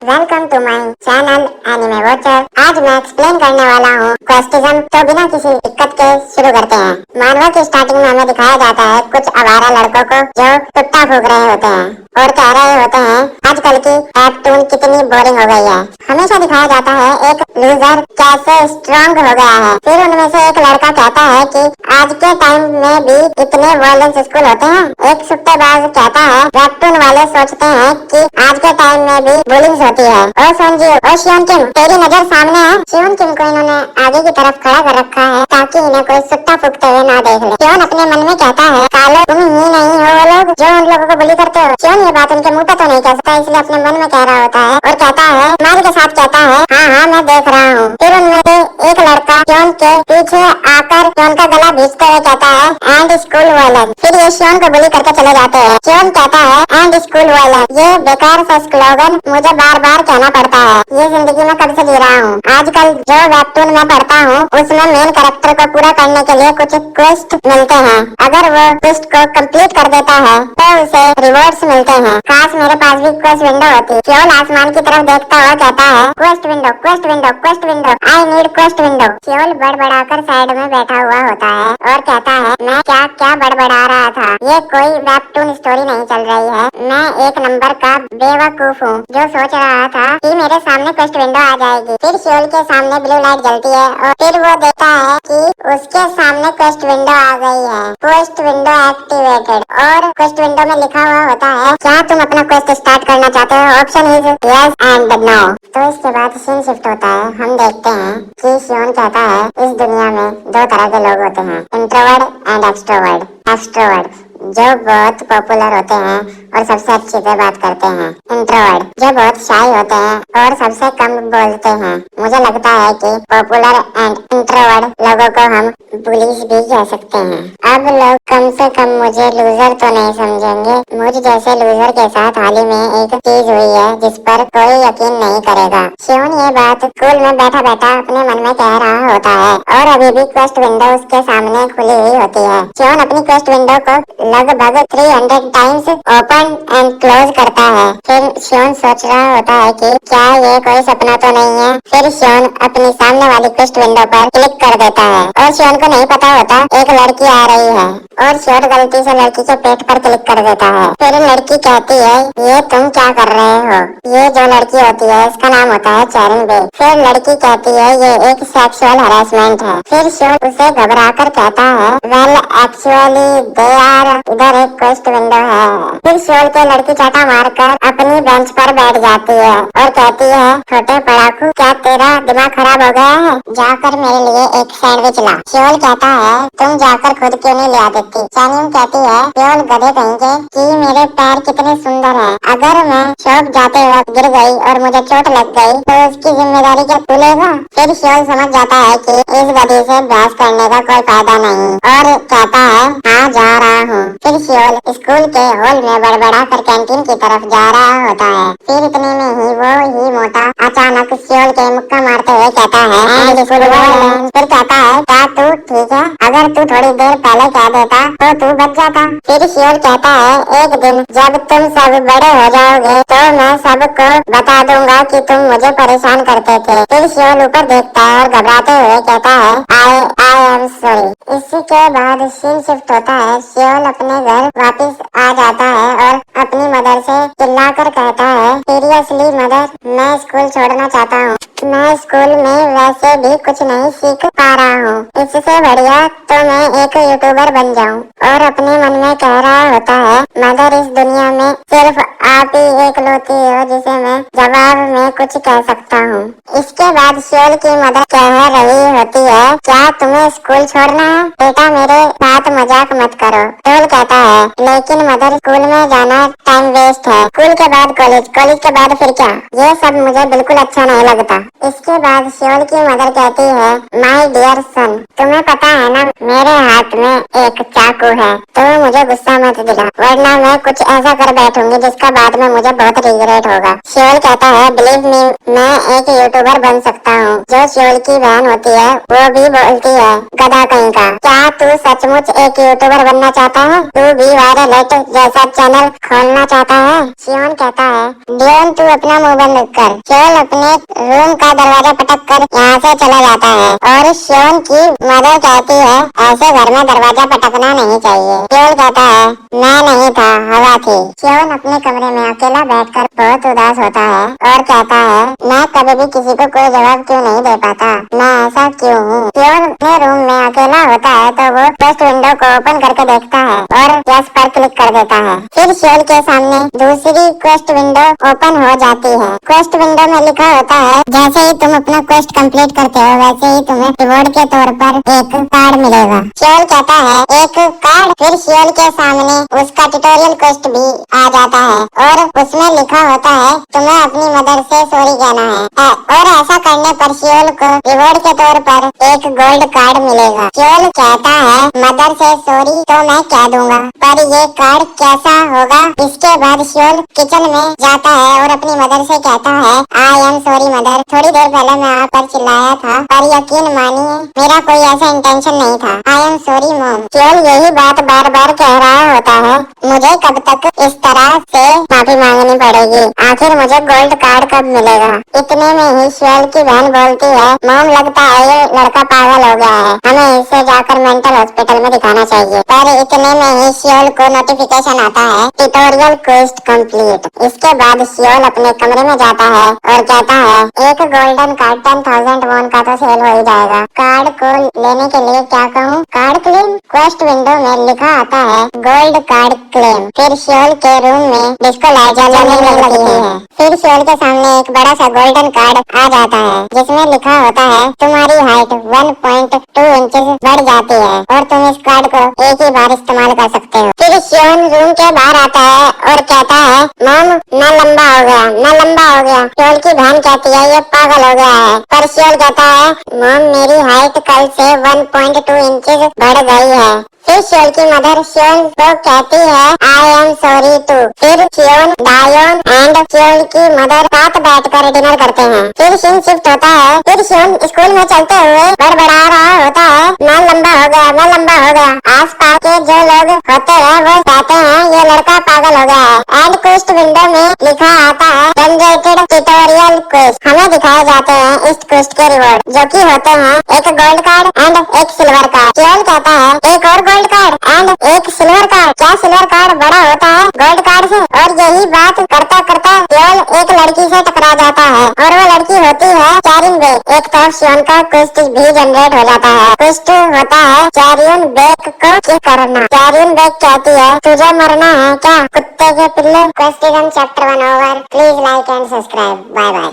Welcome to my channel anime watcher. आज मैं explain करने वाला हूँ क्वेस्टिज्म। तो बिना किसी दिक्कत के शुरू करते हैं। मानवा की स्टार्टिंग में हमें दिखाया जाता है कुछ आवारा लड़कों को जो टुट्टा फूक रहे होते हैं और कह रहे होते हैं आजकल की वेबटून कितनी बोरिंग हो गई है। हमेशा दिखाया जाता है एक लूजर कैसे स्ट्रांग हो गया है। फिर उनमें से एक लड़का कहता है कि आज के टाइम में भी इतने वायलेंस स्कूल होते हैं। एक सुट्टेबाज कहता है वेबटून वाले सोचते हैं कि आज के टाइम में भी बुलिंग होती है। ओ सोनजी, ओ शियोन किम, तेरी नजर सामने है। शियोन किम को इन्होंने आगे की तरफ खड़ा कर रखा है ताकि इन्हें कोई सुट्टा फूकते हुए ना देख ले। शियोन अपने मन में कहता है कालो तुम ही नहीं हो वो लोग जो उन लोगों को बुली करते हो। शियोन ये बात उनके मुंह पर तो नहीं कह सकता, इसलिए अपने मन में कह रहा होता है और कहता है मारी के साथ कहता है हाँ हाँ मैं देख रहा हूँ। फिर उनमें से एक लड़का शियोन के पीछे आकर शियोन का गला भींचते हुए कहता है एंड स्कूल वायलेंस। फिर ये शियोन को बुली करके चले जाते हैं। शियोन कहता है एंड स्कूल वायलेंस, ये बेकार सा स्लोगन मुझे बार बार कहना पड़ता है। ये जिंदगी में कब से जी रहा हूँ। आजकल जो वेबटून में पढ़ता हूँ उसमें मेन कैरेक्टर को पूरा करने के लिए कुछ क्वेस्ट मिलते हैं। अगर वो क्वेस्ट को कंप्लीट कर देता है तो उसे रिवॉर्ड्स मिलते हैं। काश मेरे पास भी क्वेस्ट विंडो होती। शियोन आसमान की तरफ देखता हुआ कहता है quest window quest window quest window, I need quest window. Shion बड़बड़ाकर साइड में बैठा हुआ होता है और कहता है मैं क्या क्या बड़बड़ा रहा था। ये कोई वेबटून स्टोरी नहीं चल रही है। मैं एक नंबर का बेवकूफ हूँ जो सोच रहा था कि मेरे सामने क्वेस्ट विंडो आ जाएगी। फिर शियोन के सामने ब्लू लाइट जलती है और फिर वो देखता है कि उसके सामने क्वेस्ट विंडो आ गई है। क्वेस्ट विंडो एक्टिवेटेड और क्वेस्ट विंडो में लिखा हुआ होता है क्या तुम अपना क्वेस्ट स्टार्ट करना चाहते हो। Option is yes and no. तो इसके बाद सीन शिफ्ट होता है। हम देखते हैं कि शियोन कहता है इस दुनिया में दो तरह के लोग होते हैं, इंट्रोवर्ड एंड एक्सट्रोवर्ड। एक्सट्रोवर्ड जो बहुत पॉपुलर होते हैं और सबसे अच्छे से बात करते हैं। इंट्रोवर्ड जो बहुत शाई होते हैं और सबसे कम बोलते हैं। मुझे लगता है कि पॉपुलर एंड इंट्रोवर्ड लोगों को हम बुलीज भी कह सकते हैं। अब लोग कम से कम मुझे लूजर तो नहीं समझेंगे। मुझ जैसे लूजर के साथ हाल ही में एक चीज हुई है जिस पर कोई यकीन नहीं करेगा। शियोन ये बात स्कूल में बैठा बैठा अपने मन में कह रहा होता है और अभी भी क्वेस्ट विंडो उसके सामने खुली हुई होती है। शियोन अपनी क्वेस्ट विंडो को लगभग 300 टाइम्स ओपन एंड क्लोज करता है। फिर शियोन सोच रहा होता है कि क्या ये कोई सपना तो नहीं है। फिर शियोन अपनी सामने वाली क्वेस्ट विंडो पर क्लिक कर देता है और शियोन को नहीं पता होता एक लड़की आ रही है और शियोन गलती से लड़की के पेट पर क्लिक कर देता है। फिर लड़की कहती है ये तुम क्या कर रहे हो। ये जो लड़की होती है इसका नाम होता है चैरिंग बे। फिर लड़की कहती है ये एक सेक्सुअल हरासमेंट है। फिर शियोन उसे घबरा कर कहता है वेल एक्चुअली दे आर, इधर एक क्वेस्ट विंडो है। फिर शियोन के लड़की चाटा मारकर अपनी बेंच पर बैठ जाती है और कहती है छोटे पढ़ाकू क्या तेरा दिमाग खराब हो गया है, जाकर मेरे लिए एक सैंडविच ला। शियोन कहता है तुम जाकर खुद क्यों नहीं ले आ देती। सैनिम कहती है शियोन गधे कहेंगे कि मेरे पैर कितने सुंदर हैं। अगर मैं शॉप जाते वक्त गिर गई और मुझे चोट लग गई तो उसकी जिम्मेदारी क्या तू लेगा। फिर शियोन समझ जाता है कि इस गधे से बहस करने का कोई फायदा नहीं और कहता है हाँ जा रहा हूँ। फिर शियोन स्कूल के हॉल में बड़बड़ा कर कैंटीन की तरफ जा रहा होता है। फिर इतने में ही वो ही मोटा अचानक शियोन के मुक्का मारते हुए कहता है एंड स्कूल वायलेंस। फिर कहता है क्या तू ठीक है, अगर तू थोड़ी देर पहले कह देता तो तू बच जाता। फिर शियोन कहता है एक दिन जब तुम सब बड़े हो जाओगे तो मैं सबको बता दूंगा कि तुम मुझे परेशान करते थे। फिर शियोन ऊपर देखता है और घबराते हुए कहता है आई एम सॉरी। इसी के बाद सीन शिफ्ट होता है। शियोन अपने घर वापस आ जाता है और अपनी मदर से चिल्लाकर कहता है सीरियसली मदर मैं स्कूल छोड़ना चाहता हूँ। मैं स्कूल में वैसे भी कुछ नहीं सीख पा रहा हूँ। इससे बढ़िया तो मैं एक यूट्यूबर बन जाऊँ। और अपने मन में कह रहा होता है मदर इस दुनिया में सिर्फ आप ही एक लौती हो जिसे मैं जवाब में कुछ कह सकता हूँ। इसके बाद शियोन की मदर कह रही होती है क्या तुम्हें स्कूल छोड़ना है बेटा, मेरे साथ मजाक मत करो। शियोन कहता है लेकिन मदर स्कूल में जाना टाइम वेस्ट है। स्कूल के बाद कॉलेज, कॉलेज के बाद फिर क्या, ये सब मुझे बिल्कुल अच्छा नहीं लगता। इसके बाद शियोन की मदर कहती है माय डियर सन तुम्हें पता है ना मेरे हाथ में एक चाकू है, तो मुझे गुस्सा मत दिला वरना मैं कुछ ऐसा कर बैठूंगी जिसका बाद में मुझे बहुत रिग्रेट होगा। शियोन कहता है बिलीव बिलीव मी, मैं एक यूट्यूबर बन सकता हूँ। जो श्योल की बहन होती है वो भी बोलती है गधा कहीं का। क्या तू सचमुच एक यूट्यूबर बनना चाहता है? तू भी वायरल जैसा चैनल खोलना चाहता है? शियोन कहता है डियोन तू अपना मुंह बंद कर। श्योल अपने रूम का दरवाजा पटक कर यहाँ से चला जाता है और शियोन की मदर कहती है ऐसे घर में दरवाजा पटकना नहीं चाहिए। श्योल कहता है मैं नहीं था, हवा थी। शियोन अपने कमरे में अकेला बैठकर बहुत उदास होता है और कहता है मैं कभी भी किसी को कोई जवाब क्यों नहीं दे पाता, मैं ऐसा क्यों हूँ। शियोन अपने रूम में अकेला होता है तो वो वेस्ट विंडो को ओपन करके देखता है और यस पर क्लिक कर देता है। फिर शियोन के सामने दूसरी क्वेस्ट विंडो ओपन हो जाती है। क्वेस्ट विंडो में लिखा होता है जैसे ही तुम अपना क्वेस्ट कंप्लीट करते हो वैसे ही तुम्हें रिवॉर्ड के तौर पर एक कार्ड मिलेगा। शियोन कहता है एक कार्ड। फिर शियोन के सामने उसका ट्यूटोरियल क्वेस्ट भी आ जाता है और उसमें लिखा होता है तुम्हें अपनी मदर से सॉरी कहना है और ऐसा करने पर शियोल को रिवॉर्ड के तौर पर एक गोल्ड कार्ड मिलेगा। शियोल कहता है मदर से सॉरी तो मैं कह दूंगा पर ये कार्ड कैसा होगा। इसके बाद शियोल किचन में जाता है और अपनी मदर से कहता है आई एम सॉरी मदर, थोड़ी देर पहले मैं आप पर चिल्लाया था पर यकीन मानिए मेरा कोई ऐसा इंटेंशन नहीं था। I am sorry mom. Seoul यही बात बार बार कह रहा होता है मुझे कब तक इस तरह से माफी मांगनी पड़ेगी, आखिर मुझे गोल्ड कार्ड कब मिलेगा। इतने में ही शियोल की बहन बोलती है मॉम लगता है ये लड़का पागल हो गया है, हमें इसे जाकर मेंटल हॉस्पिटल में दिखाना चाहिए। पर इतने में ही शियोल को नोटिफिकेशन आता है ट्यूटोरियल क्वेस्ट कंप्लीट। इसके बाद शियोल अपने कमरे में जाता है और कहता है एक गोल्डन कार्ड 10,000 वॉन का तो सेल हो ही जाएगा। कार्ड को लेने के लिए क्या कहूँ, कार्ड क्लेम। क्वेस्ट विंडो में लिखा आता है गोल्ड कार्ड क्लेम। फिर शियोल के रूम में डिस्को लाइट जलने लगती है। फिर शियोल के सामने एक बड़ा सा गोल्डन कार्ड आ जाता है जिसमें लिखा होता है तुम्हारी हाइट 1.2 इंचेस बढ़ जाती है और तुम इस कार्ड को एक ही बार इस्तेमाल कर सकते हो। फिर शियोन रूम के बाहर आता है और कहता है मॉम मैं लंबा हो गया, मैं लंबा हो गया। शियोल की बहन कहती है ये पागल हो गया है पर शियोल कहता है मॉम मेरी हाइट कल से 1.2 इंचेस बढ़ गई है। फिर शियोल की मदर शियोन को कहती है आई एम सॉरी टू। फिर शियोन, डायोन एंड शियोन की मदर साथ बैठकर डिनर करते हैं। फिर सीन शिफ्ट होता है। फिर शियोन स्कूल में चलते हुए बड़बड़ा रहा होता है मैं लंबा हो गया, मैं लंबा हो गया। आस पास के जो लोग होते हैं वो कहते हैं ये लड़का पागल हो गया है। एंड क्वेस्ट विंडो में लिखा आता है जनरेटेड ट्यूटोरियल क्वेस्ट। हमें दिखाए जाते हैं इस क्वेस्ट के रिवॉर्ड जो की होते हैं एक गोल्ड कार्ड एंड एक सिल्वर कार्ड। शियोन कहता है एक और गोल्ड कार्ड एंड एक सिल्वर कार्ड। क्या सिल्वर कार्ड बड़ा होता है गोल्ड कार्ड से? और यही बात करता करता शियोन एक लड़की से टकरा जाता है और वो लड़की होती है चैरिन बेक। एक तरफ शियोन का क्वेस्ट भी जनरेट हो जाता है। क्वेस्ट होता है चैरिन बेक को किस करना। चैरिन बेक कहती है तुझे मरना है क्या कुत्ते के पिल्ले। Questism chapter 1 over. Please like and subscribe. Bye bye.